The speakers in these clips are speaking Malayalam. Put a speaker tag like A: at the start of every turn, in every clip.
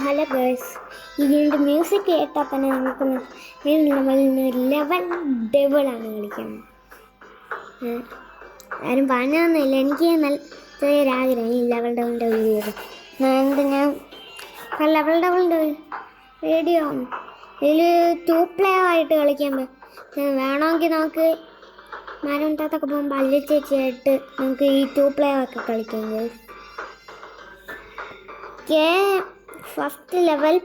A: ഹലോ ഗേൾസ്, ഇതിൻ്റെ മ്യൂസിക് കേട്ടാൽ തന്നെ നമുക്ക് നമ്മൾ ലെവൽ ഡബിളാണ് കളിക്കുന്നത്. ആരും പറഞ്ഞൊന്നുമില്ല, എനിക്ക് നല്ല ചെറിയൊരാഗ്രഹം ഈ ലെവൽ ഡബിളിൻ്റെ വീഡിയോ. ഞാൻ ലെവൽ ഡബിളിൻ്റെ വീഡിയോ ഇതിൽ 2 player ആയിട്ട് കളിക്കാൻ വേണമെങ്കിൽ നമുക്ക് മരമുണ്ടാത്തൊക്കെ പോകുമ്പോൾ അല്ലിച്ചേച്ചിയായിട്ട് നമുക്ക് ഈ 2 player ഒക്കെ കളിക്കാം ഗേൾസ്. ഫസ്റ്റ് ലെവൽ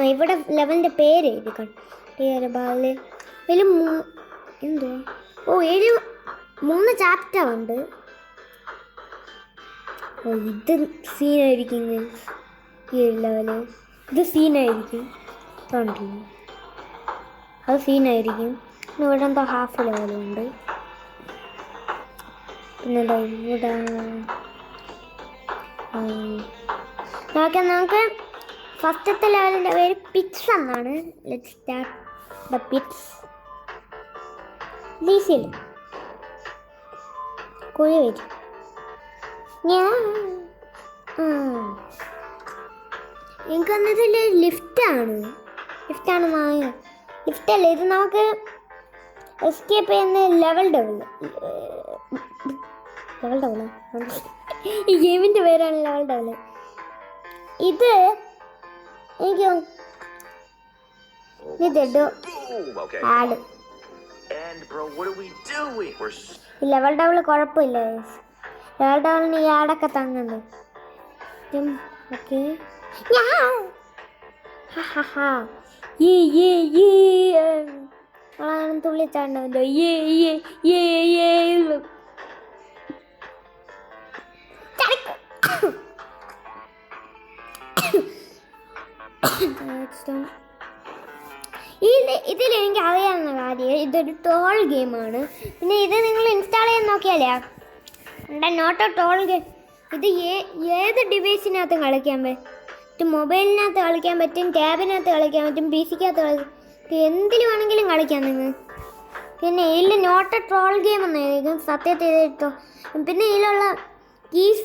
A: ഇവിടെ ലെവലിൻ്റെ പേര് എഴുതി ബാല് ഇതിൽ എന്തുവാ ഇതിൽ 3 ചാപ്റ്റർ ഉണ്ട്. ഇത് സീനായിരിക്കും ഈ ലെവല്. ഇത് സീനായിരിക്കും, കണ്ടില്ല? അത് സീനായിരിക്കും. പിന്നെ ഇവിടെ എന്തോ ഹാഫ് ലെവലുണ്ട്. പിന്നെ ഇവിടെ നമുക്ക് ഫസ്റ്റത്തെ ലെവലിൻ്റെ പേര് പിറ്റ്സ് എന്നാണ്. Let's start the pits. ഈസിയിൽ കുഴി വരും. എനിക്ക് വന്നതിൽ ലിഫ്റ്റാണ് ലിഫ്റ്റല്ല, ഇത് നമുക്ക് എസ്കേപ്പ് ചെയ്യുന്ന ലെവൽ ഡബിൾ. ഈ ഗെയിമിൻ്റെ പേരാണ് ലെവൽ ഡബിൾ. ഇത് എനിക്ക് ആഡ് ലെവൽ ഡബിൾ കുഴപ്പമില്ല. ലെവൽ ഡബിളിന് ഈ ആടൊക്കെ തങ്ങുന്നുണ്ട്. ഓക്കെ, തുള്ളിച്ചാണ്ടോ ഇതിൽ എനിക്ക് അറിയാവുന്ന കാര്യം, ഇതൊരു ട്രോൾ ഗെയിമാണ്. പിന്നെ ഇത് നിങ്ങൾ ഇൻസ്റ്റാൾ ചെയ്യാൻ നോക്കിയാലേ നോട്ടോ ട്രോൾ ഗെയിം. ഇത് ഏത് ഡിവൈസിനകത്ത് കളിക്കാൻ പറ്റും. മൊബൈലിനകത്ത് കളിക്കാൻ പറ്റും, ടാബിനകത്ത് കളിക്കാൻ പറ്റും, PC-ക്കകത്ത് കളിക്കാൻ, എന്തിൽ വേണമെങ്കിലും കളിക്കാം നിങ്ങൾ. പിന്നെ ഇതിൽ നോട്ടോ ട്രോൾ ഗെയിം എന്നായിരിക്കും സത്യത്തിൽ ഇട്ടോ. പിന്നെ ഇതിലുള്ള കീസ്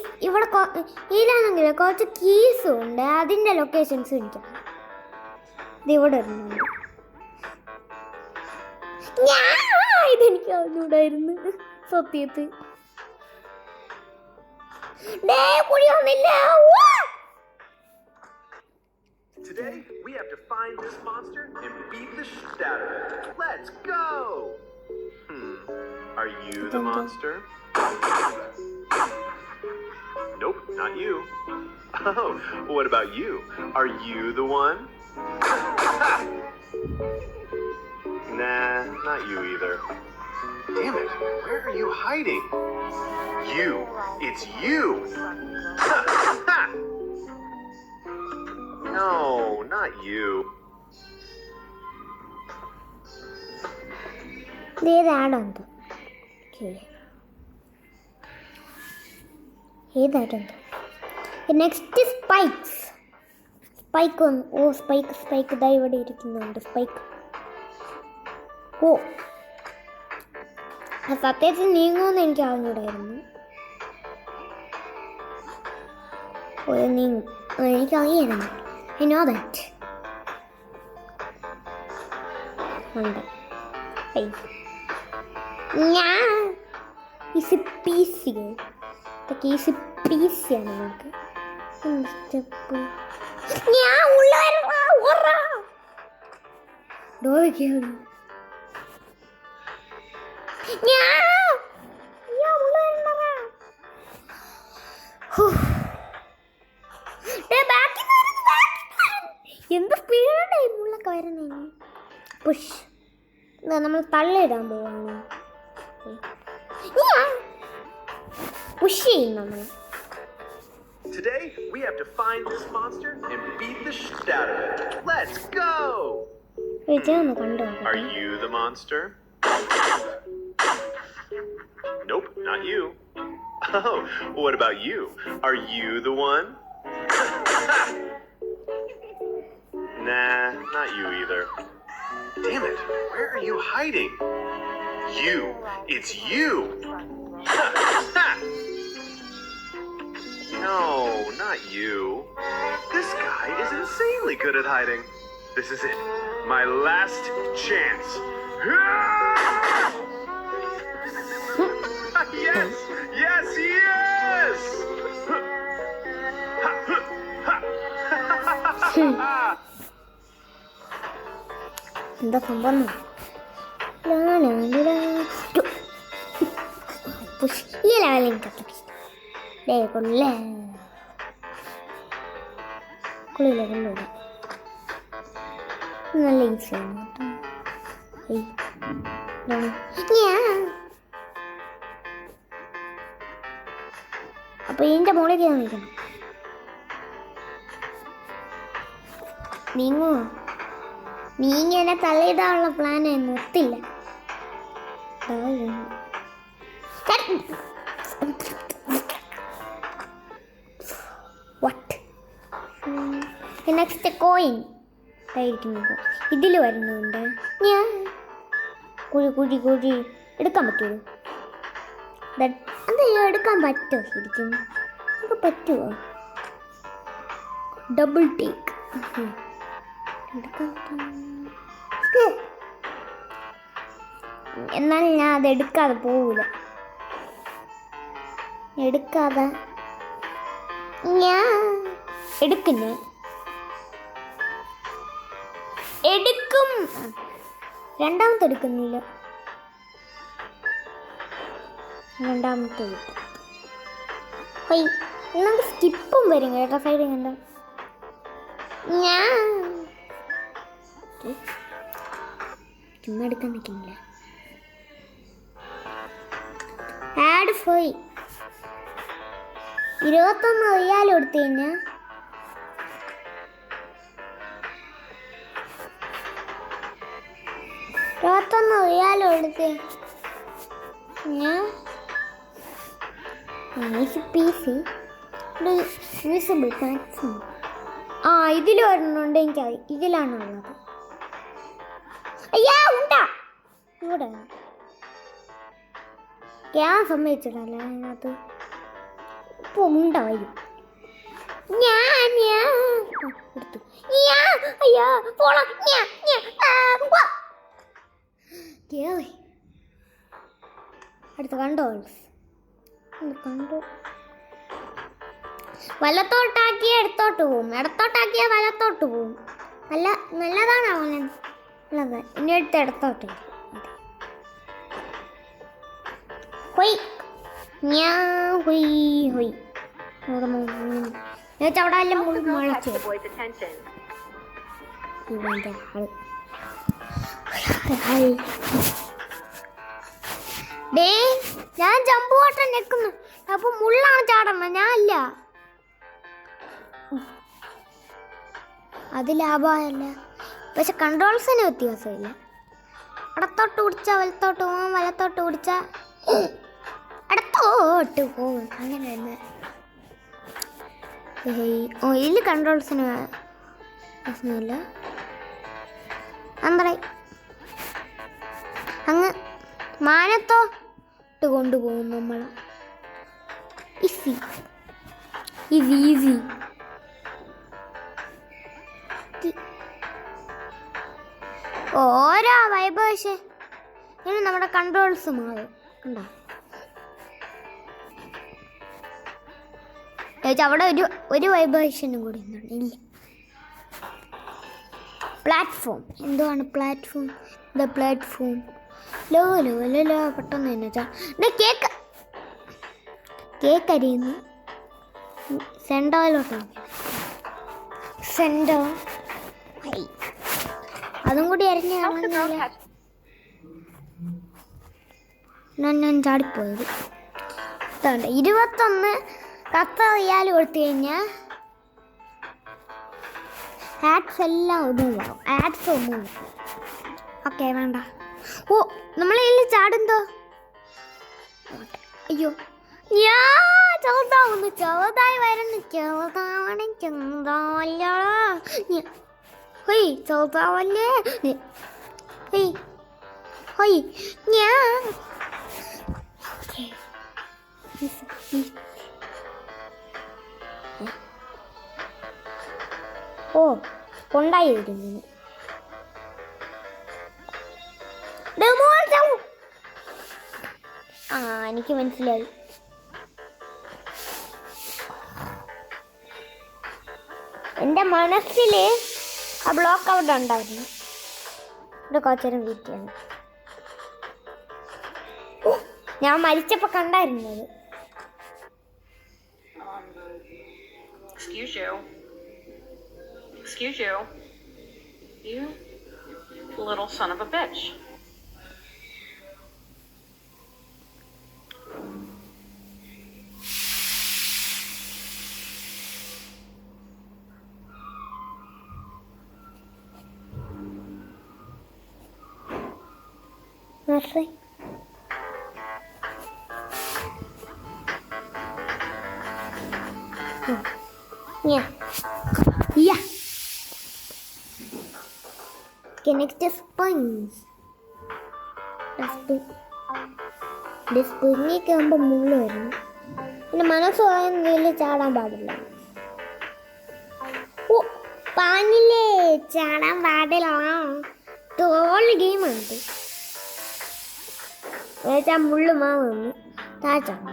A: ഇതിലാണെങ്കിൽ കുറച്ച് കീസും ഉണ്ട്, അതിൻ്റെ ലൊക്കേഷൻസും എനിക്കാണ്. ഇതിവിടെ ഇരുന്നുണ്ട്. ഇതെനിക്ക് അറിഞ്ഞൂടായിരുന്നു സത്യത്തിൽ.
B: Today we have to find this monster and beat the shit out of it. Let's go! Are you the monster? Nope, not you. Oh, what about you? Are you the one? Nah, not you either. Damn it, where are you hiding? You, it's you! No, not you.
A: ഏതാടുണ്ട് നെക്സ്റ്റ് സ്പൈക്ക് സ്പൈക്ക് ഇതാ ഇവിടെ ഇരിക്കുന്നുണ്ട്. സ്പൈക്ക് സത്യത്തിൽ നീങ്ങുമെന്ന് എനിക്ക് അറിഞ്ഞൂടായിരുന്നു. എനിക്കറിയായിരുന്നു. I know that. ഉണ്ട്. ഈസി പീസിയാണ് നമുക്ക്. എന്ത് സ്പീഡാണ് വരുന്നേ. പുഷ് നമ്മൾ തള്ളിയിടാൻ പോവാണ്. പുഷ് ചെയ്യും നമ്മൾ.
B: Today we have to find this monster and beat the shit out of it. Let's go! Are you the monster? Nope, not you. Oh, what about you? Are you the one? Nah, not you either. Damn it, where are you hiding? You, it's you! No, not you. This guy is insanely good at hiding. This is it. My last chance. Yes! Yes, yes!
A: എന്താ സംഭവം? ഈ ലെവലിൽ കൊള്ളേ കൊള്ളില്ല കൊള്ളില്ല നല്ല ഈസിയാണ് അപ്പൊ ഇതിന്റെ മുകളിലേക്ക് ഞാൻ നിൽക്കണം. നീങ്ങി എന്നെ തള്ളിയിടാനുള്ള പ്ലാൻ നിർത്തില്ല. നെക്സ്റ്റ് കോയിൻ ഇതിൽ വരുന്നുണ്ട്. ഞാൻ കുഴി എടുക്കാൻ പറ്റുമോ? എന്താ എടുക്കാൻ പറ്റുമോ? ശരിക്കും നമുക്ക് പറ്റുമോ? ഡബിൾ ടേക്ക് എന്നാൽ ഞാൻ അത് എടുക്കാതെ പോവില്ല. എടുക്കാതെ ഞാൻ എടുക്കും. രണ്ടാമത്തെ എടുക്കുന്നില്ല. രണ്ടാമത്തെ നമുക്ക് സ്കിപ്പും വരും കേട്ടോ. സൈഡ് കണ്ടോ ഞാൻ ചുമ്മാ എടുക്കാൻ നിൽക്കുന്നില്ല. ആഡ് പോയി 21 റിയാൽ കൊടുത്തു കഴിഞ്ഞാൽ ഞാൻ ഇൻവിസിബിൾ മാക്സിമം ഇതിൽ വരണുണ്ട്. എനിക്കറിയാം ഇതിലാണുള്ളത്. അയ്യാ ഉണ്ടാ ഇവിടെ ഞാൻ സമ്മതിച്ചിട്ടല്ല അതിനകത്ത് ഇപ്പോൾ ഉണ്ടാ വരും. ഞാൻ എടുത്തു. അയ്യാ പോളാം. അടുത്ത കണ്ടോൾസ് വലത്തോട്ടാക്കിയ ഇടത്തോട്ട് പോവും, ഇടത്തോട്ടാക്കിയ വലത്തോട്ട് പോവും. നല്ലതാണോ? നല്ലത്. ഇനി എടുത്ത് ഇടത്തോട്ട് ഹൊയ് അവിടെ എല്ലാം മുളച്ചു. ഞാൻ ജമ്പ് വാട്ടർ നിൽക്കുന്നു. അപ്പൊ മുള്ളാണ് ചാടണം, ഞാനല്ല. അത് ലാഭമല്ല. പക്ഷെ കൺട്രോൾസിന് വ്യത്യാസമില്ല. ഇടത്തോട്ട് പിടിച്ചാൽ വലത്തോട്ട് പോകാം, വലത്തോട്ട് പിടിച്ചാൽ ഇടത്തോട്ട് പോകും. അങ്ങനെ തന്നെ. ഇതിൽ കൺട്രോൾസിന് പ്രശ്നമില്ല. അന്തറ അങ്ങ് മാനത്തോട്ട് കൊണ്ടുപോകും നമ്മൾ. Easy easy easy. ഓരോ വൈബ്രേഷൻ ഇനി നമ്മുടെ കൺട്രോൾസ് മാറും. ഉണ്ടോ? അവിടെ ഒരു വൈബ്രേഷനും കൂടി ഇല്ല. പ്ലാറ്റ്ഫോം എന്തുവാണ്? Platform the platform low low low low. പെട്ടെന്ന് തന്നെ കേക്ക് അരിയുന്നു. സെൻഡോയിലോട്ടാണ്. സെൻഡോ അതും കൂടി അരിഞ്ഞ് ഞാൻ ചാടിപ്പോയത്. 21 റിയാൽ കൊടുത്തു കഴിഞ്ഞാൽ ആഡ്സ് എല്ലാം ഒന്നുമില്ലാവും. ആഡ്സ് ഒന്നുമില്ല. ഓക്കെ വേണ്ട. നമ്മളതിൽ ചാടുന്തോ? അയ്യോ ചെറുതാവുന്നു. ചെറുതായി വരുന്നു. ചെറുതാവണേ ചെറുതാവല്ല. ചെറുതാവല്ലേ. ഞാൻ ഓ കൊണ്ടായി വരുന്നു. ആ എനിക്ക് മനസ്സിലായി. എൻ്റെ മനസ്സിൽ ആ ബ്ലോക്ക് അവിടെ ഉണ്ടായിരുന്നു. ഇവിടെ കുറച്ചേരം വെയിറ്റ് ചെയ്യണം. ഞാൻ മരിച്ചപ്പോൾ കണ്ടായിരുന്നത്.
C: Excuse you. Excuse you. You little son of a bitch.
A: Nurse. Yeah. Yeah. Okay, next is sponge. സ്പ്രിങ്ങിക്ക് ആകുമ്പോൾ മുള്ളു വരും. പിന്നെ മനസ്സ് പറയാൻ നീല് ചാടാൻ പാടില്ല. ഓ പാനില്ലേ ചാടാൻ പാടില്ല. തോൾ ഗെയിമാണ്. ഏച്ചാ മുള്ളു മാവ് വന്ന് താഴ്ചാണ്.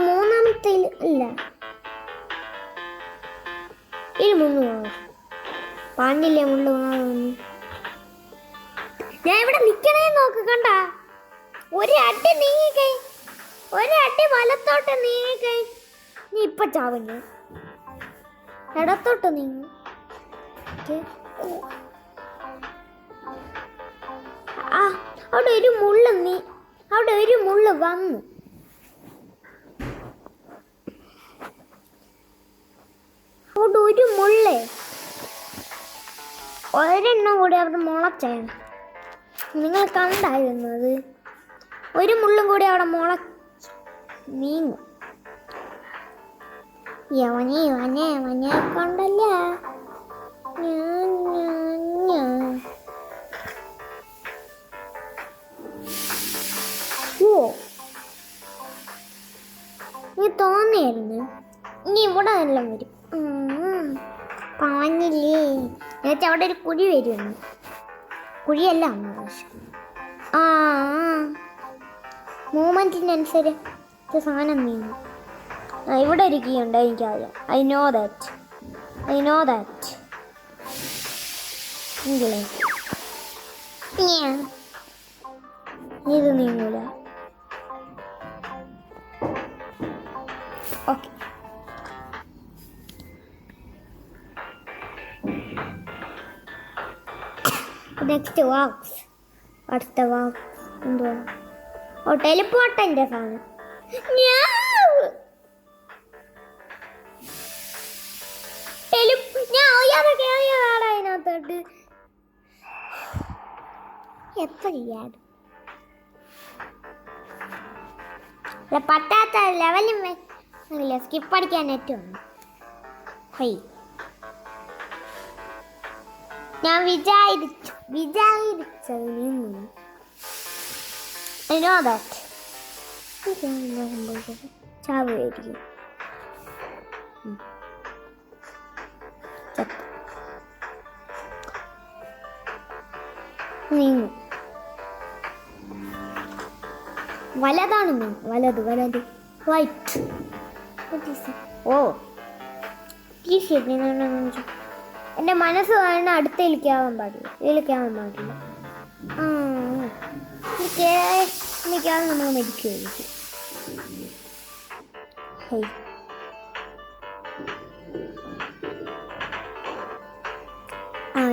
A: മൂന്നാമത്തെ ഇല്ല ഇത് മുള്ളു മാവ് പാണ്ടില്ലേ മുള്ളു മാവ് വന്ന്. ഞാൻ ഇവിടെ നിക്കണേ നോക്ക് കണ്ട. ഒരു അടി നീങ്ങിക്കൈ, ഒരു അടി വലത്തോട്ട് നീങ്ങിക്കൈ, നീ ഇപ്പൊ ചാവഞ്ഞു. ഇടത്തോട്ട് നീങ്ങി. ആ അവിടെ ഒരു മുള്ളു അവിടെ ഒരു മുള്ളു വന്നു. അവിടെ ഒരു മുള്ളേ ഒരെണ്ണം കൂടി അവിടെ മുളച്ചാണ്. നിങ്ങൾ കണ്ടായിരുന്നു അത്. ഒരു മുള്ളും കൂടി അവിടെ നീങ്ങും. യവനെ കണ്ടല്ല. ഓ നീ തോന്നിയായിരുന്നു ഇനി ഇവിടെ എല്ലാം വരും. പാഞ്ഞില്ലേ എന്നിട്ട് അവിടെ ഒരു കുഴി വരുന്നു. കുഴിയല്ല ആ മൂമെൻറ്റിനനുസരിച്ച് സാധനം നീങ്ങും. ഇവിടെ ഒരു കീ ഉണ്ട്, എനിക്കറിയാം. ഐ നോ ദാറ്റ് ഇത് നീങ്ങൂല. Okay next wax. അടുത്ത വാക്സ് എന്തുവാ? ഓ ടെലിപ്പോർട്ടൻ്റെ സാധനം. ഞാൻ അറിയാതെ കയറിയതാണ് അതിനകത്തോട്ട്. എപ്പോൾ ചെയ്യാറ് പറ്റാത്ത ലെവലും ഇല്ല. സ്കിപ്പ് അടിക്കാൻ നെറ്റുണ്ട്. ഞാൻ വിചാരിച്ചത് നീങ്ങുന്നു. ചാവുമായിരിക്കും. നീങ്ങും. വലതാണ് വലത് വൈറ്റ്. ഓ എൻ്റെ മനസ്സ് കാണുന്ന അടുത്ത ഇലിക്കാവാൻ പാടില്ല. മിക്കാതെ നമ്മൾ മരിക്കുമായിരിക്കും.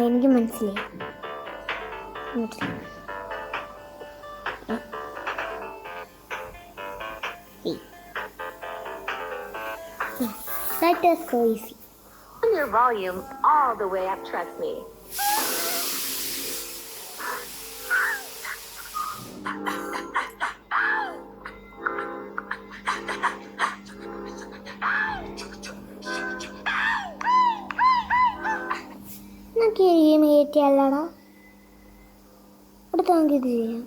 A: എനിക്ക് മനസ്സിലായി. That is so easy.
D: Turn your volume all the way up, trust me.
A: അല്ലടാ അടുത്ത നമുക്ക് ഇത് ചെയ്യാം.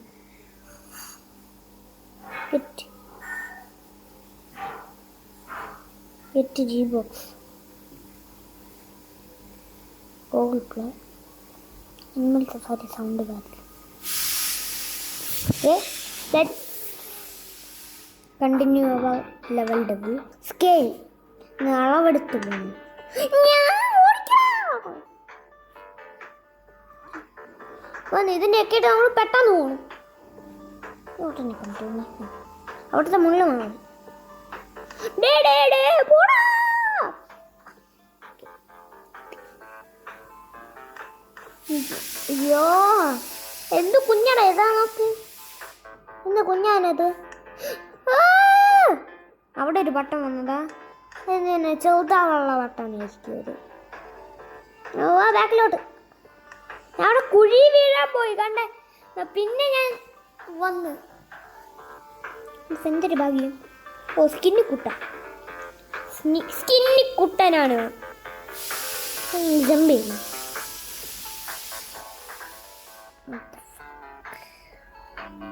A: 8 Gbox, Google Play, Animal Safari sound bar. Okay, let's continue our level W. Scale. അളവെടുത്ത് പോകുന്നു. ഇതിൻ്റെയൊക്കെ നമ്മൾ പെട്ടെന്ന് പോകണം. അവിടുത്തെ മുള്ള വേണം. അയ്യോ, എന്ത് കുഞ്ഞാടാ ഏതാ നോക്ക്. എന്ത് കുഞ്ഞാനത്? അവിടെ ഒരു ബട്ടൺ വന്നതാ. എന്തിനാ ചെറുതാവുള്ള ബട്ടൺ ഇരിക്കുന്നത്? ഓ, ബാക്കിലോട്ട്. ഞാൻ അവിടെ കുഴി വീഴാൻ പോയി കണ്ടേ. പിന്നെ ഞാൻ വന്ന് എന്തൊരു ഭാഗ്യം. ഓ, സ്കിന്നിക്കുട്ടനാണ് ജമ്പ് ചെയ്യുന്നത്.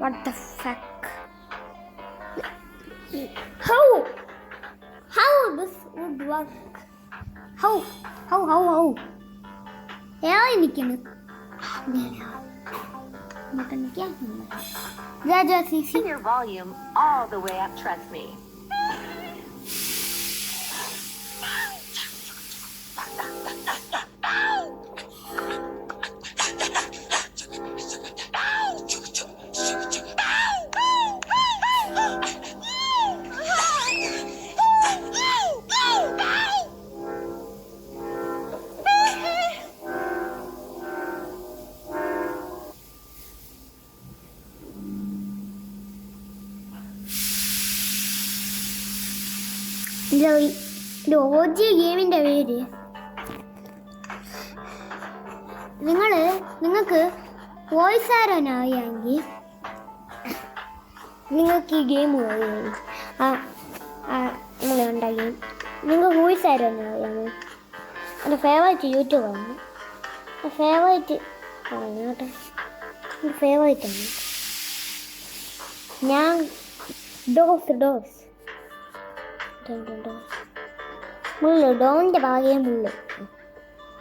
A: What the fuck? How this would work? How? നിൽക്കുന്നു.
D: Turn your volume all the way up, trust me.
A: OG ഗെയിമിൻ്റെ പേര് നിങ്ങൾക്ക് വോയിസ് ആരോനാണെങ്കിൽ നിങ്ങൾക്ക് ഈ ഗെയിം നമ്മൾ ഉണ്ടാക്കി നിങ്ങൾക്ക് വോയിസ് ആരോനാണ്. എൻ്റെ ഫേവറേറ്റ് യൂട്യൂബാണ്. ഫേവറേറ്റ് കേട്ടോ, ഫേവറേറ്റാണ്. ഞാൻ ഡോസ് മുള്ളു ഡോൻ്റെ ഭാഗേ മുള്ളു.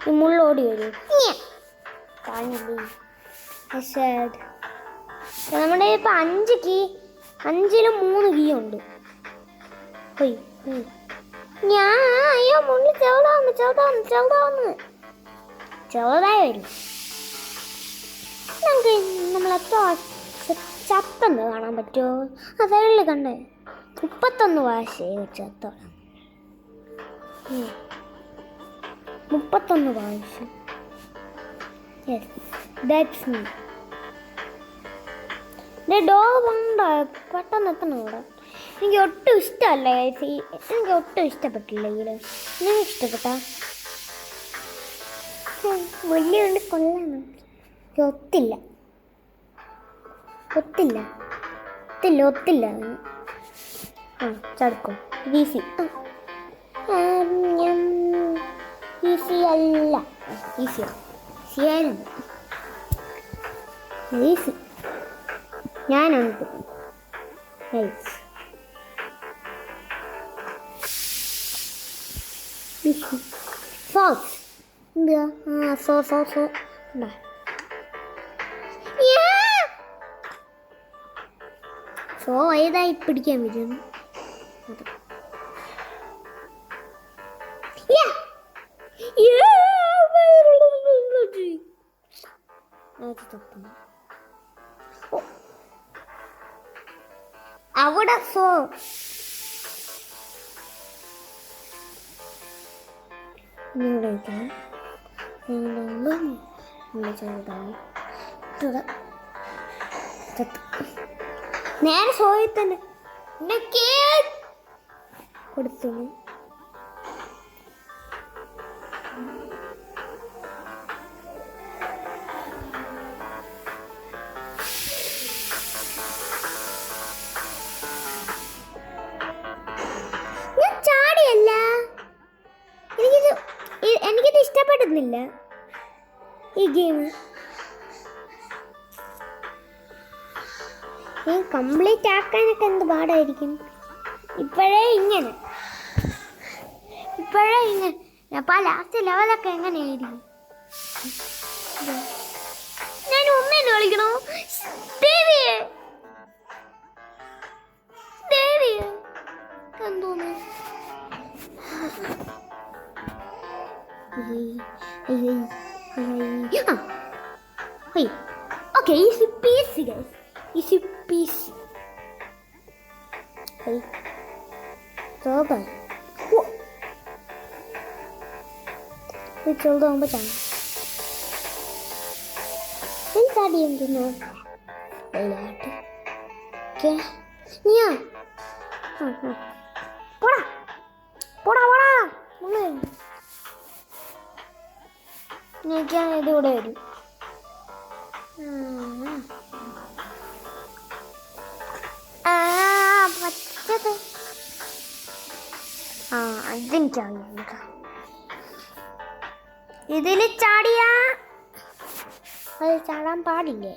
A: ഈ മുള്ളോടി വരും. നമ്മുടെ ഇപ്പം 5 കീ, 5-ലും 3 കീ ഉണ്ട്. ഞാൻ അയ്യോ മുള്ളു ചെറുതായി വരും. നമുക്ക് നമ്മളെത്ര ചത്തെന്ന് കാണാൻ പറ്റുമോ? ആ സൈഡിൽ കണ്ടേ 31 ഭാഷയെ ചത്തോളാം. 31 ഭാഷ. Yes, that's me. ഡോഗ് ഉണ്ടോ? പെട്ടെന്ന് എത്തണം ഇവിടെ. എനിക്ക് ഒട്ടും ഇഷ്ടമല്ല. എനിക്ക് ഒട്ടും ഇഷ്ടപ്പെട്ടില്ല ഇതിൽ. നിങ്ങൾക്ക് ഇഷ്ടപ്പെട്ടാ? വലിയ കൊണ്ട് കൊള്ളാണ്. ഒത്തില്ല. ചടുക്കും. ഈസി ഈസി അല്ല. ഈസിയായിരുന്നു. ഈസി ഞാനുണ്ട്. സോസ് എന്താ? സോസ് സോ ഏതായി പിടിക്കാൻ പറ്റുന്നു. അവിടെ സോ നേരെ സോയിൽ തന്നെ കൊടുത്തു. ഞാൻ ചാടിയല്ല. എനിക്കിത് ഇഷ്ടപ്പെടുന്നില്ല ഈ ഗെയിം. കംപ്ലീറ്റ് ആക്കാനൊക്കെ എന്ത് പാടായിരിക്കും. ഇപ്പോഴേ ഇങ്ങനെ ഇപ്പോഴേ ഇങ്ങനെ അപ്പോൾ ലാസ്റ്റ് ലെവലൊക്കെ എങ്ങനെയായിരിക്കും? ഞാൻ ഉമ്മേനെ വിളിക്കണോ? ദേവിയെ ദേവിയെ എന്തോന്ന്? Okay easy peasy guys, easy peasy. Super. ചെറുതാകുമ്പോൾ ചാണ് ചാടി എന്തിനോ വെള്ളാട്ട് നീയാ പോടാ പോടാ പോടാ മുള്ള ഞാൻ ഇതിവിടെ വരും. പച്ചത് അതെനിക്കറിയാം. ഇതിൽ ചാടിയാ അത് ചാടാൻ പാടില്ലേ?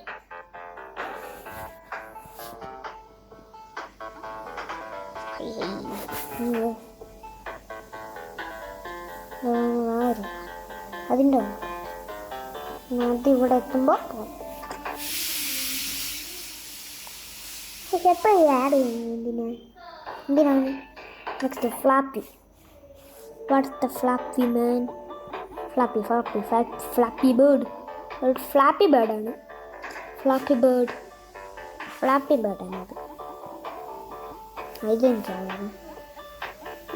A: അതിൻ്റെ അതിവിടെ എത്തുമ്പോൾ എപ്പോഴും ആഡ് ചെയ്യുന്നു. എന്തിനാണ്? Next flappy. What's the flappy man? Flappy bird. Flappy ബേർഡാണ്. ഫ്ലാപ്പി ബേർഡാണ് അത്.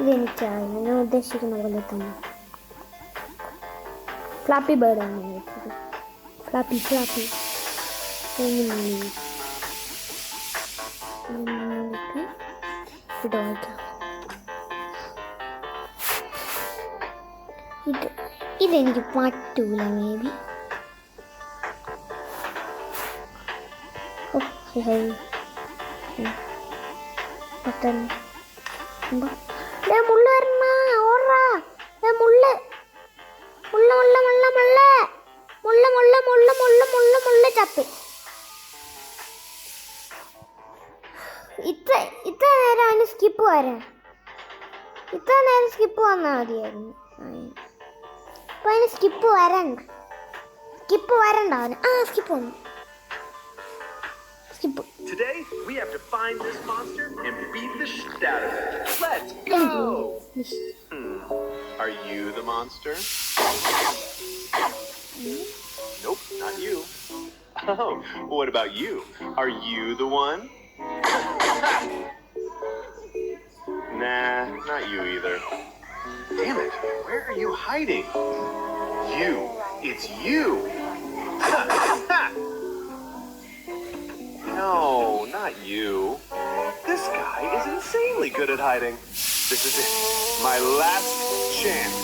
A: ഇതെനിക്കറിയാം. ഞാൻ ഉദ്ദേശിക്കുന്ന പോലെ തന്നെ ഫ്ലാപ്പി ബേർഡാണ് ഫ്ലാപ്പി. ഇതെനിക്ക് പറ്റൂല മേ ബി. മുള്ള വരണ ഓടാ മുള്ള മുള്ള മുള്ള മുള്ള മുള്ള മുള്ള മുള്ള മുള്ള മുള്ള മുള്ള മുള്ള ചപ്പി. ഇത്ര നേരം അതിന് സ്കിപ്പ് വരാൻ ഇത്ര നേരം സ്കിപ്പ് വന്നാൽ മതിയായിരുന്നു. അപ്പൊ അതിന് സ്കിപ്പ് വരണ്ട അവന്. സ്കിപ്പ് വന്നു.
B: Today, we have to find this monster and beat the shit out of it. Let's go! Are you the monster? Nope, not you. Oh, what about you? Are you the one? Nah, not you either. Damn it, where are you hiding? You, it's you! No, not you. This guy is insanely good at hiding. This is it. My last chance.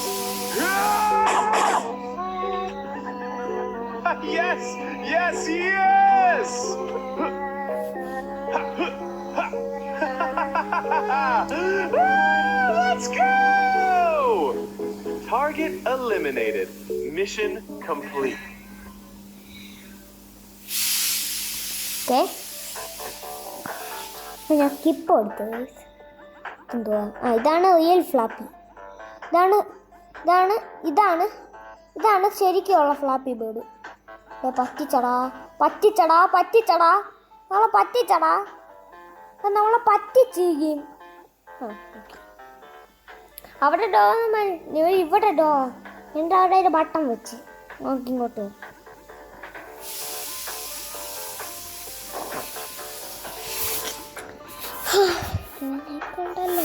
B: Yes! Yes, yes! Let's go! Target eliminated. Mission complete.
A: ഞാൻ സ്കിപ്പ് കൊടുത്തു. എന്തുവാ? ഇതാണ് റിയൽ ഫ്ലാപ്പി. ഇതാണ് ശരിക്കുള്ള ഫ്ലാപ്പി ബേർഡ്. പറ്റിച്ചടാ നമ്മളെ പറ്റിച്ചിരിക്കും. അവിടെ ഡോ ഇവിടെ ഡോ എൻ്റെ അവിടെ ഒരു ബട്ടൺ വെച്ച് നോക്കി ഇങ്ങോട്ട്. ഉണ്ടല്ലോ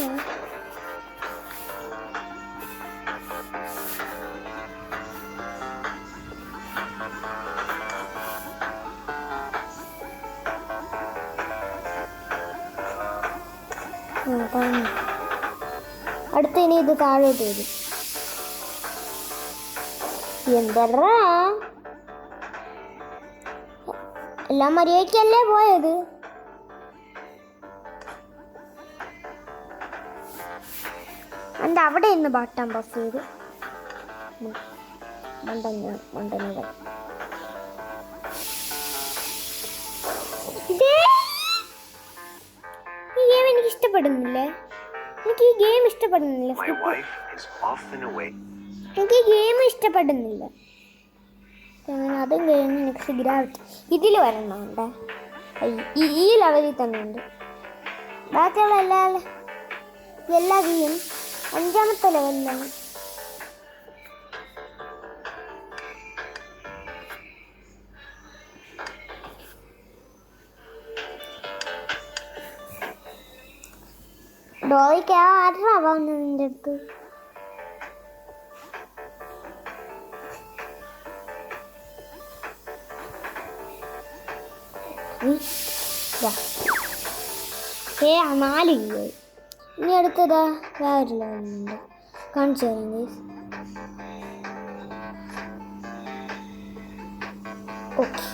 A: അടുത്ത ഇനി ഇത് താഴോട്ട് വരും. എന്തറാ എല്ലാം മര്യാദയ്ക്കല്ലേ പോയത്? എൻ്റെ അവിടെ ഇന്ന് ബട്ടൺ പ്രസ് ചെയ്ത് മണ്ടനുകൾ. ഈ ഗെയിം എനിക്ക് ഇഷ്ടപ്പെടുന്നില്ലേ?
B: My wife is often away.
A: എനിക്ക് ഗെയിം ഇഷ്ടപ്പെടുന്നില്ല. അങ്ങനെ അതും കഴിഞ്ഞ് നെക്സ്റ്റ് ഗ്രാവിറ്റി. ഇതിൽ വരണുണ്ട്, ഈ ലെവലിൽ തന്നെ ഉണ്ട്. ബാക്കിയുള്ള എല്ലാ ഗെയിം 5ാമത്തെ ലെവലിലാണ്. ഡോയ്ക്ക് ആരാവാന്ന് നിന്റെ അടുത്ത്? ഏ 4 കിലോ. ഇനി അടുത്തതാ വേറൊരു ലെവലുണ്ട്, കാണിച്ചു തരാം ഗൈസ്. ഓക്കെ,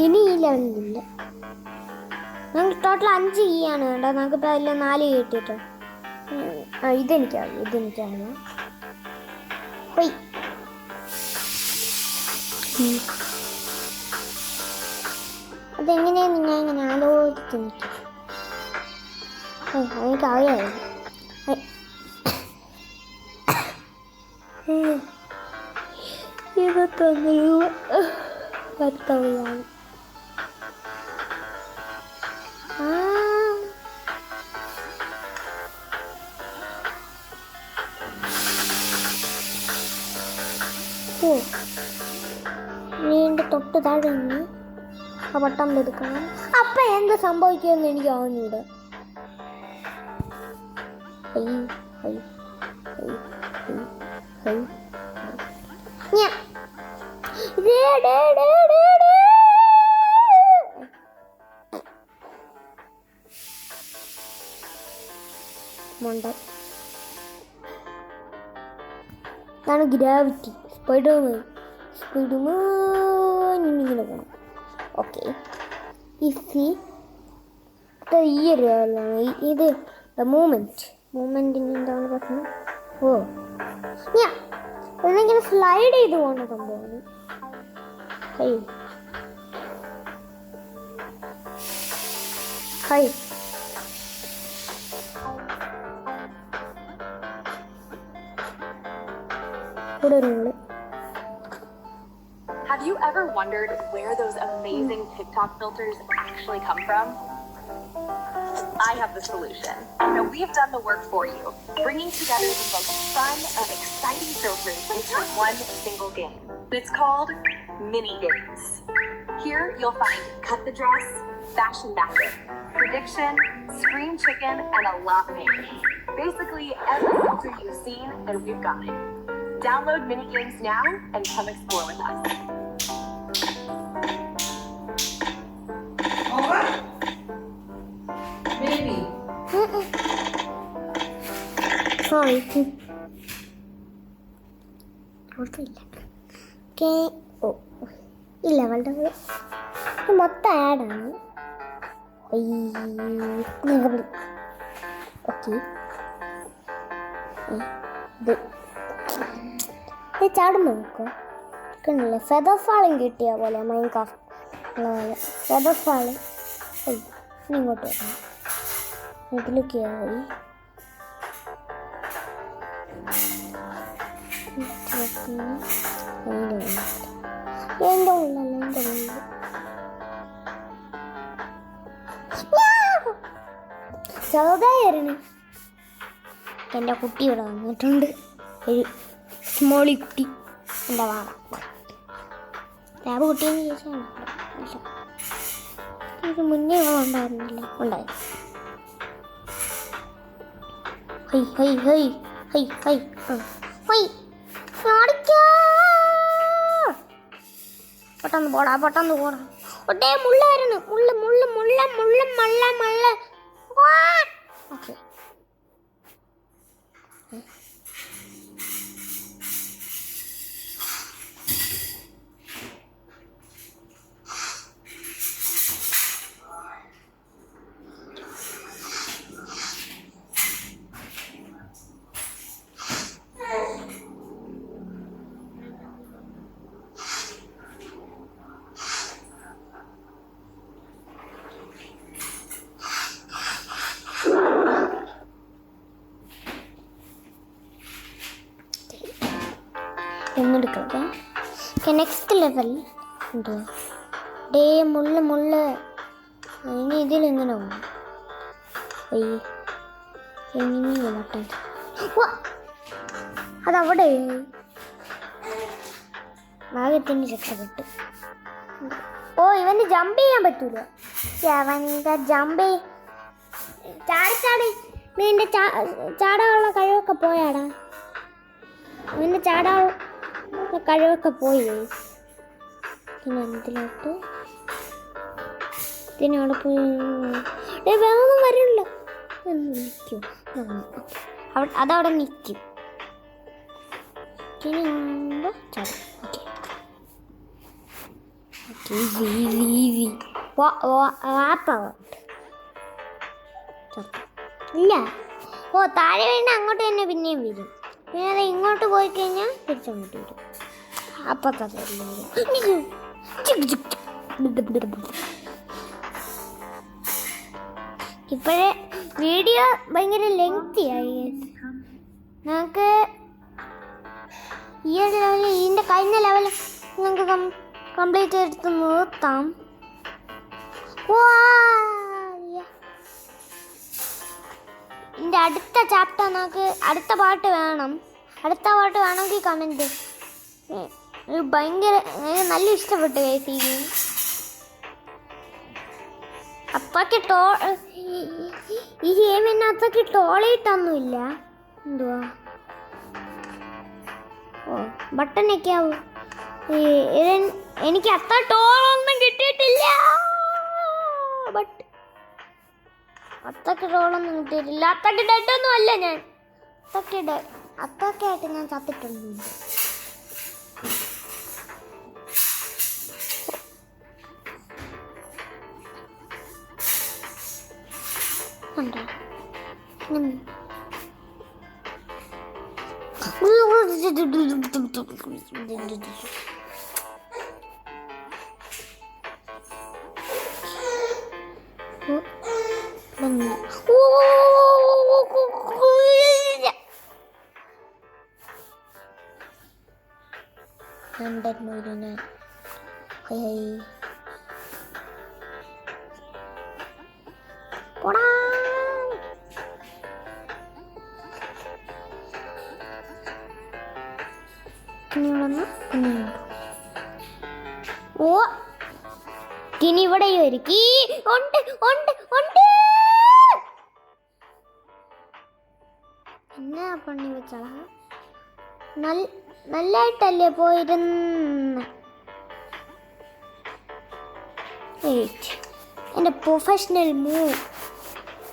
A: ഇനി ഈ ലെവലിലില്ല. നമുക്ക് ടോട്ടൽ 5 കീ ആണ് വേണ്ടത്. നമുക്കിപ്പോൾ അതിൽ 4 കിട്ടിട്ടോ. ഇതെനിക്കറിയാം. പോയി അതെങ്ങനെയാന്ന് ഞാൻ ഇങ്ങനെ ആലോചിച്ച് നിൽക്കും. എനിക്കറിയായിരുന്നു. $21 10,000. വീണ്ടും തൊട്ട് താഴെ നിന്ന് ആ ബട്ടൺ എടുക്കണം. അപ്പം എന്ത് സംഭവിക്കുമെന്ന് എനിക്ക് അറിഞ്ഞൂടെ. ഇതാണ് ഗ്രാവിറ്റി. സ്പൈഡർമാൻ ഇങ്ങനെ പോകണം. ഓക്കെ, ഈ ഒരു ലെവലാണ് ഇത്. മൂമെൻറ്റിന് എന്താണ് പ്രശ്നം? ഒന്നിങ്ങനെ സ്ലൈഡ് ചെയ്ത് പോകുന്ന സംഭവമാണ്. ഇവിടെ ഒരു
E: Have you ever wondered where those amazing TikTok filters actually come from? I have the solution. Now, we've done the work for you, bringing together the most fun and exciting filters into one single game. It's called Mini Games. Here, you'll find Cut the Dress, Fashion Backup, Prediction, Scream Chicken, and a lot more. Basically, every filter you've seen, and we've got it. Download Mini Games now and come explore with us.
F: Baby.
A: Sorry. ഇല്ല, വളരെ മൊത്തം ആഡാണ്. ഓക്കെ, ഇത് ചാടുമ്പോൾ നോക്കാം. കണ്ടില്ലേ, ഫെദർ ഫാളും കിട്ടിയ പോലെ മൈൻക്രാഫ്റ്റ് ഉള്ള പോലെ ഫെദർ ഫാള്. ഇങ്ങോട്ട് വരണം, ഇതിലേക്ക് കയറി എൻ്റെ ഉള്ളിൽ ചെറുതായിരുന്നു. എൻ്റെ കുട്ടി ഇവിടെ വന്നിട്ടുണ്ട്, ഒരു സ്മോളി കുട്ടി. എൻ്റെ വാട ലാബ് കുട്ടിയെന്ന് ചോദിച്ചാൽ ഇത് മുന്നേ ഉണ്ടായിരുന്നില്ല. ഉണ്ടായി. പെട്ടെന്ന് പോടാ. ഒട്ടേ മുള്ളായിരുന്നു. മുള്ള. ഓക്കെ, എന്നെടുക്കുക. ഓക്കെ, നെക്സ്റ്റ് ലെവൽ എന്തുവാ? ഡേ മുള്ള് ഇനി ഇതിലെങ്ങനെ പോകും? എങ്ങനെയോ ബട്ടൺ അതവിടെ ഭാഗ്യത്തിന് രക്ഷപ്പെട്ടു. ഓ, ഇവന് ജമ്പ് ചെയ്യാൻ പറ്റൂല. അവൻ്റെ ജമ്പ് ചാടി നിന്റെ ചാടാനുള്ള കഴിവൊക്കെ പോയാടാ. അവൻ്റെ ചാടാനുള്ള കഴിവൊക്കെ പോയി. പിന്നെ എന്തിലോട്ട് ഇതിനവിടെ പോയി വേഗം വരില്ല. നിൽക്കും, അതവിടെ നിൽക്കും. ചാടും. ഇല്ല. ഓ, താഴെ വീണ അങ്ങോട്ട് തന്നെ പിന്നെയും വരും. പിന്നെ അത് ഇങ്ങോട്ട് പോയി കഴിഞ്ഞാൽ തിരിച്ചങ്ങോട്ട് വരും. അപ്പത്തെ ഇപ്പോഴേ വീഡിയോ ഭയങ്കര ലെങ്തി ആയി. നമുക്ക് ഈ ഒരു ലെവൽ, ഇതിൻ്റെ കഴിഞ്ഞ ലെവൽ നമുക്ക് കംപ്ലീറ്റ് എടുത്ത് നിർത്താം. ഇതിൻ്റെ അടുത്ത ചാപ്റ്റർ നമുക്ക് അടുത്ത പാട്ട് വേണമെങ്കിൽ കമൻറ്റ്. ഭയങ്കര എനിക്ക് നല്ല ഇഷ്ടപ്പെട്ടു ഈ ഗെയിം. അത്രയ്ക്ക് ഈ ഗെയിമിന് അത്രയ്ക്ക് ടോളായിട്ടൊന്നുമില്ല. എന്തുവാ? ഓ, ബട്ടണൊക്കെ ആവും. എനിക്ക് അത്ര ടോളൊന്നും കിട്ടിയിട്ടില്ല. അത്രയ്ക്ക് ടോളൊന്നും കിട്ടിയിട്ടില്ല. അത്രയ്ക്ക് ഡെഡൊന്നും അല്ല ഞാൻ. അത്രയ്ക്കായിട്ട് ഞാൻ ചത്തിട്ടൊന്നുമില്ല. ഉണ്ടോ? ഓ, ഇനി ഇവിടെ ഒരു കീ ഉണ്ട്. എന്നാ പണി വെച്ചാ നല്ലായിട്ടല്ലേ പോയിരുന്ന. എൻ്റെ പ്രൊഫഷണൽ മൂവ്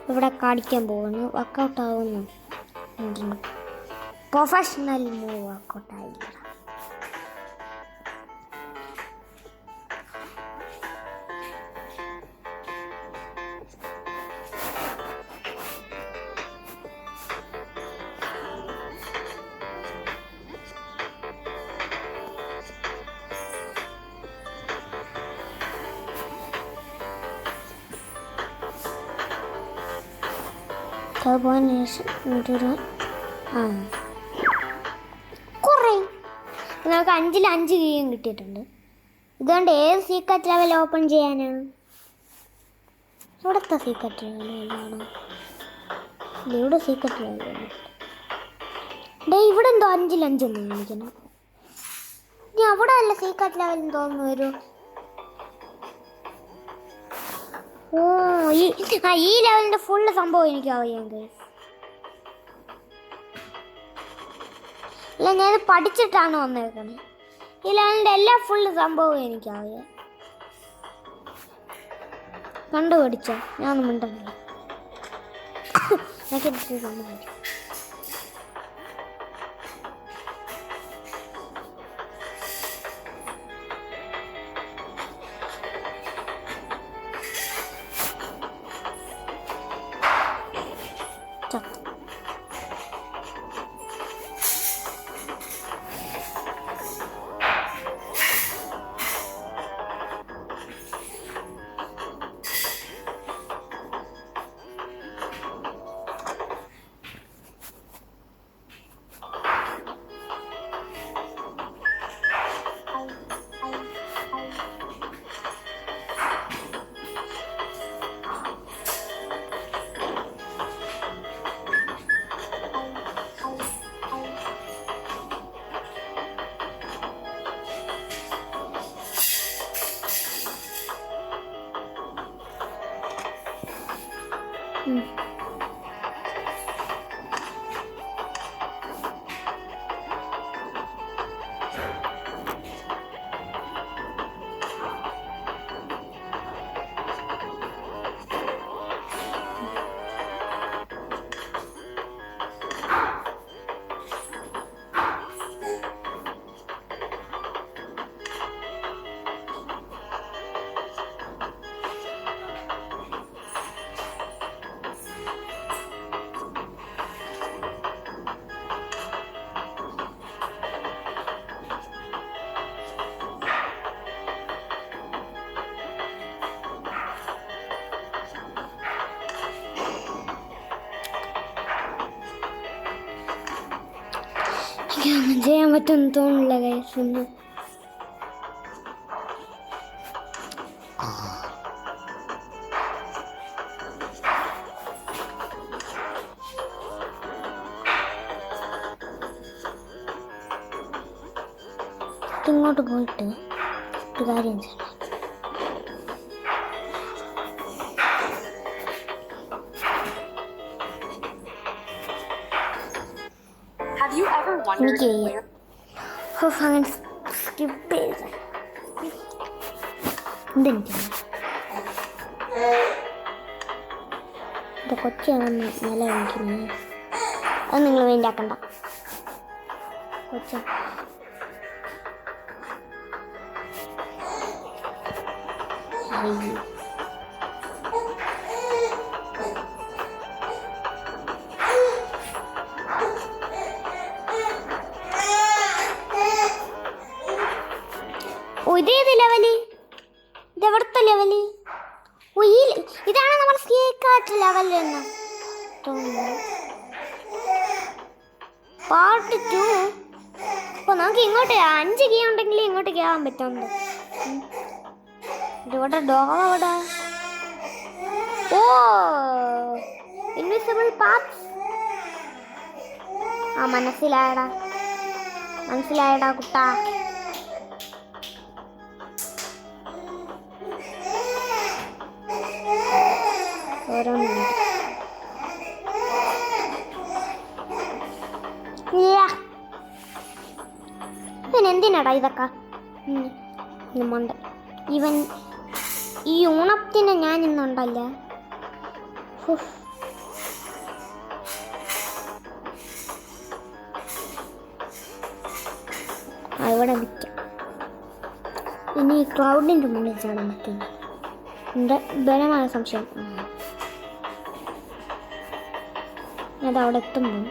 A: ഇവിടെ കാണിക്കാൻ പോകുന്നു. വർക്കൗട്ട് ആവുന്നു. പ്രൊഫഷണൽ മൂവ് വർക്കൗട്ട് ആയില്ല. കുറേ നമുക്ക് 5-ൽ 5 കീയും കിട്ടിയിട്ടുണ്ട്. ഇതുകൊണ്ട് ഏത് സീക്രട്ട് ലെവൽ ഓപ്പൺ ചെയ്യാനാണ്? ഇവിടുത്തെ സീക്രട്ട് ലെവലാണോ? ഇവിടെ സീക്രട്ട് ലെവലാണ്. ഇവിടെ എന്തോ 5-ൽ 5 ഒന്ന് കാണിക്കണം. ഇനി അവിടെ അല്ല സീക്രട്ട് ലെവൽ തോന്നുന്നു വരും. ഓ, ഈ ലെവലിൻ്റെ ഫുള്ള് സംഭവം എനിക്ക് അറിയാം. ഇല്ല, ഞാനത് പഠിച്ചിട്ടാണ് വന്നേക്കണേ. ഈ ലെവലിൻ്റെ എല്ലാ ഫുള്ള് സംഭവവും എനിക്കറിയാം. കണ്ടുപഠിച്ചോ? ഞാനൊന്നും മിണ്ടല്ലോ. എനിക്ക് സംഭവിച്ചു. എനിക്കൊന്നും ചെയ്യാൻ പറ്റുമെന്ന് തോന്നില്ല ഗൈസ് ഒന്നും. ഇങ്ങോട്ട് പോയിട്ട് ഒരു കാര്യം ചെയ്യണം.
E: Have you ever wondered
A: എനിക്ക്
E: where
A: അങ്ങനെ സ്കിപ്പ് ചെയ്ത് എന്തെനിക്ക് കൊച്ചാണ് നില കാണിക്കുന്നത്. അത് നിങ്ങൾ വേണ്ടാക്കണ്ട. കൊച്ച ഇതേത് ലെവല്? ഇതെവിടുത്തെ ലെവല്? ഇതാണ് നമ്മൾ സ്നേക്കാറ്റ് ലെവൽ എന്ന് തോന്നുന്നു. പാർട്ട് 2. അപ്പോൾ നമുക്ക് ഇങ്ങോട്ട് 5 കീ ഉണ്ടെങ്കിൽ ഇങ്ങോട്ട് കയറാൻ പറ്റുന്നുണ്ട്. ഇവിടെ ഡോർ അവിടെ. ഓ ഇൻവിസിബിൾ പാത്സ്. ആ മനസ്സിലായടാ കുട്ടാ. ഇവനെന്തിനാടാ ഇതൊക്കെ? മണ്ട ഇവൻ ഈ ഓണത്തിന് ഞാൻ ഇന്നുണ്ടല്ല. ഇവിടെ നിൽക്കാം. ഇനി ക്ലൗഡിൻ്റെ മുന്നിൽ ചാടാൻ പറ്റുന്നു. എൻ്റെ ബലമായ സംശയം. അതവിടെ എത്തുമ്പോൾ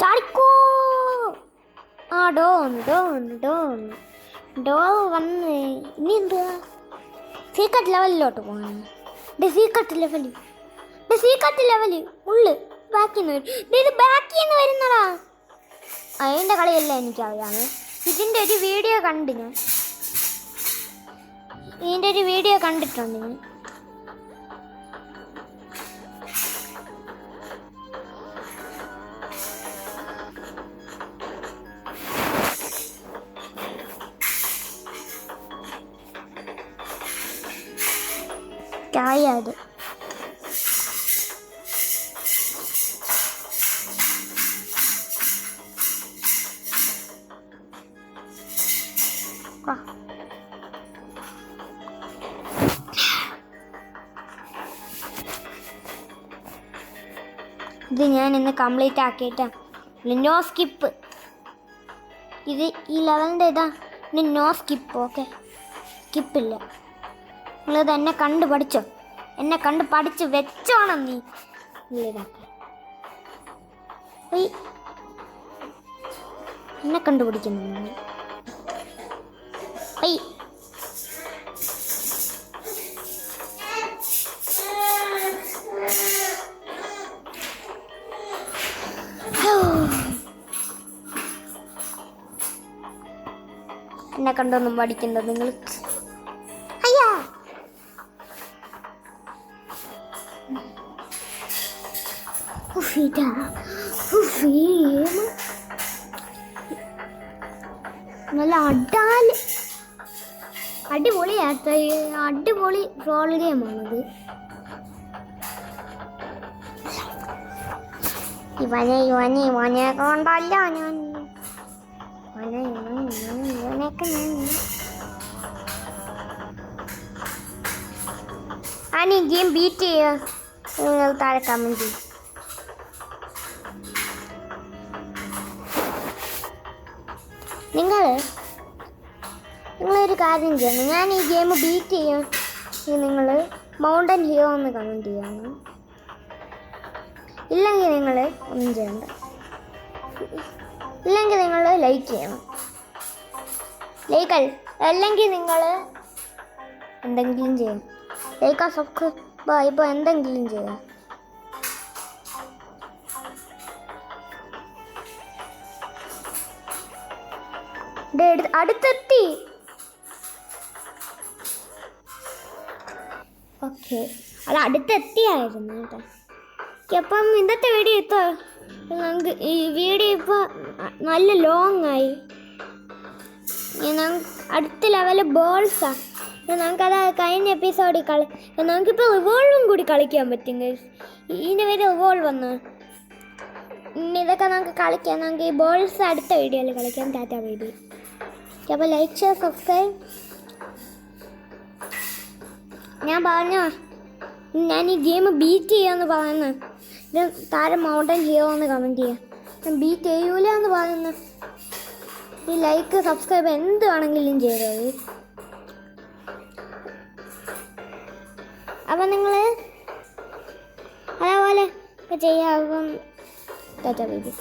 A: ചാടിക്കോ. ആ ഡോൺ വന്ന് ഇനി എന്തുവാ? സീക്രട്ട് ലെവലിലോട്ട് പോകാൻ. സീക്രട്ട് ലെവല് ഉള്ളു ബാക്കിന്ന് വരും. ഇത് ബാക്കിന്ന് വരുന്നടാ. അതിൻ്റെ കളിയല്ല എനിക്കറിയാമേ. ഇതിൻ്റെ ഒരു വീഡിയോ കണ്ടു ഞാൻ. കണ്ടിട്ടുണ്ട് ഞാൻ. ചായത് ഇത് ഞാൻ ഇന്ന് കംപ്ലീറ്റ് ആക്കിയിട്ടാ. No skip. ഇത് ഈ ലെവലിൻ്റെ ഇതാ. നോ സ്കിപ്പ്. ഓക്കെ, സ്കിപ്പില്ല. നിങ്ങളിത് എന്നെ കണ്ട് പഠിച്ചോ. എന്നെ കണ്ട് പഠിച്ച് വെച്ചോണം നീ. ഇതാക്കെ എന്നെ കണ്ടുപിടിക്കുന്നു. എന്നെ കണ്ടൊന്നും പഠിക്കണ്ട നിങ്ങൾ. അയ്യാ നല്ല അടിപൊളിയാത്ത അടിപൊളി റോൾ ഗെയിമാണത്. ഇവനെ കൊണ്ടല്ല ഞാൻ ഇവനൊക്കെ ഞാൻ ഈ ഗെയിം ബീറ്റ് ചെയ്യുക. താഴെ കമന്റ് ചെയ്യും. നിങ്ങളൊരു കാര്യം ചെയ്യണം. ഞാൻ ഈ ഗെയിം ബീറ്റ് ചെയ്യാൻ നിങ്ങൾ മൗണ്ടൻ ഹീറോ എന്ന് കമൻറ്റ് ചെയ്യണം. ഇല്ലെങ്കിൽ നിങ്ങൾ ഒന്നും ചെയ്യണ്ട. ഇല്ലെങ്കിൽ നിങ്ങൾ ലൈക്ക് ചെയ്യണം. അല്ലെങ്കിൽ നിങ്ങൾ എന്തെങ്കിലും ചെയ്യണം. ലൈക്ക് സബ്സ്ക്രൈബ് ഇപ്പോൾ എന്തെങ്കിലും ചെയ്യാം. അടുത്തെത്തി. ഓക്കെ, അത് അടുത്തെത്തിയായിരുന്നു കേട്ടോ. അപ്പം ഇന്നത്തെ വീഡിയോ ഇപ്പോൾ നമുക്ക് ഈ വീഡിയോ ഇപ്പോൾ നല്ല ലോങ് ആയി. അടുത്ത ലെവല് ബോൾസാണ്. നമുക്കത് കഴിഞ്ഞ എപ്പിസോഡിൽ നമുക്കിപ്പോൾ റിവോൾവും കൂടി കളിക്കാൻ പറ്റും. ഇതിൻ്റെ പേര് റിവോൾവ് വന്ന് ഇതൊക്കെ നമുക്ക് കളിക്കാം. നമുക്ക് ഈ ബോൾസ് അടുത്ത വീഡിയോയിൽ കളിക്കാം. ടാറ്റ വീഡിയോ. അപ്പോൾ ലൈക്ക് ഷെയർ സബ്സ്ക്രൈബ്. ഞാൻ പറഞ്ഞോ ഞാൻ ഈ ഗെയിം ബീറ്റ് ചെയ്യാമെന്ന് പറയുന്നത്. ഇത് താഴെ മൗണ്ടൻ ചെയ്യുമോ കമൻറ്റ് ചെയ്യാം. ഞാൻ ബീറ്റ് ചെയ്യൂല എന്ന് പറയുന്നത്. ഈ ലൈക്ക് സബ്സ്ക്രൈബ് എന്ത് വേണമെങ്കിലും ചെയ്തോ. അപ്പം നിങ്ങൾ അതേപോലെ ചെയ്യാം. ടാറ്റ ബൈ.